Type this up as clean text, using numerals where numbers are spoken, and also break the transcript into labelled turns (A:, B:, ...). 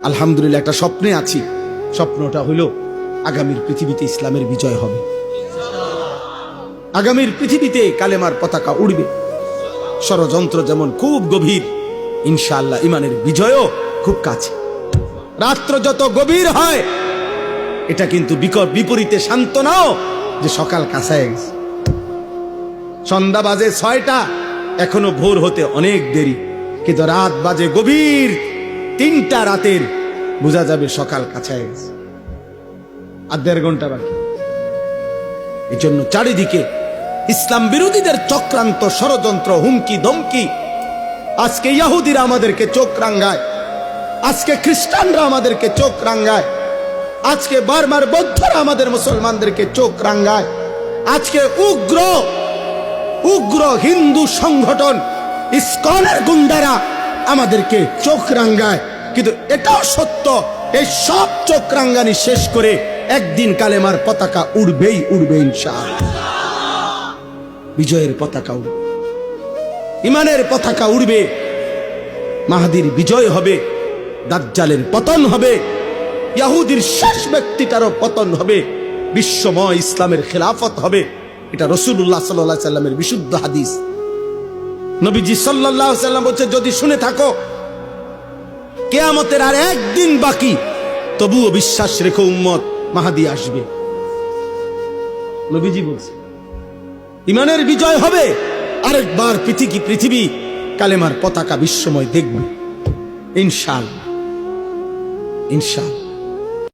A: আলহামদুলিল্লাহ একটা স্বপ্নে আছি। স্বপ্নটা হলো আগামীর পৃথিবীতে ইসলামের বিজয় হবে, আগামীর পৃথিবীতে কালেমার পতাকা উড়বে। ষড়যন্ত্র যেমন খুব গভীর, ইনশাআল্লাহ ইমানের বিজয়ও খুব কাছে। রাত্র যত গভীর হয়, এটা কিন্তু বিপরীতে শান্ত নাও যে সকাল কাছায় গেছে। সন্ধ্যা বাজে 6টা, এখনো ভোর হতে অনেক দেরি, কিন্তু রাত বাজে গভীর 3টা রাতের, বোঝা যাবে সকাল কাছায় গেছে, আর 1.5 ঘন্টা বাকি। এই জন্য চারিদিকে ইসলাম বিরোধীদের চক্রান্ত, ষড়যন্ত্র, হুমকি ধমকি। আজকে ইহুদিরা আমাদেরকে চোখ রাঙ্গায়, আজকে খ্রিস্টানরা আমাদেরকে চোখ রাঙ্গায়, আজকে বার্মার বৌদ্ধরা আমাদের মুসলমানদেরকে চোখ রাঙ্গায়, আজকে উগ্র উগ্র হিন্দু সংগঠন ইসকনের গুন্ডারা আমাদেরকে চোখ রাঙ্গায়। কিন্তু এটাও সত্য, এই সব চোখ রাঙ্গানি শেষ করে একদিন কালেমার পতাকা উড়বেই উড়বে ইনশাআল্লাহ। বিজয়ের পতাকা উড়বে, ইমানের পতাকা উড়বে, মাহদির বিজয় হবে, দাজ্জালের পতন হবে, ইহুদির শেষ ব্যক্তিটারও পতন হবে, বিশ্বময় ইসলামের খেলাফত হবে। এটা রাসূলুল্লাহ সাল্লাল্লাহু আলাইহি সাল্লামের বিশুদ্ধ হাদিস। নবীজি সাল্লাল্লাহু আলাইহি সাল্লাম বলছে, যদি শুনে থাকো কিয়ামতের আর একদিন বাকি, তবুও বিশ্বাস রেখো উম্মত, মাহদি আসবে। নবীজি বলছে ইমানের বিজয় হবে, আরেকবার পৃথিবী কালেমার পতাকা বিশ্বময় দেখবে ইনশাআল্লাহ, ইনশাআল্লাহ।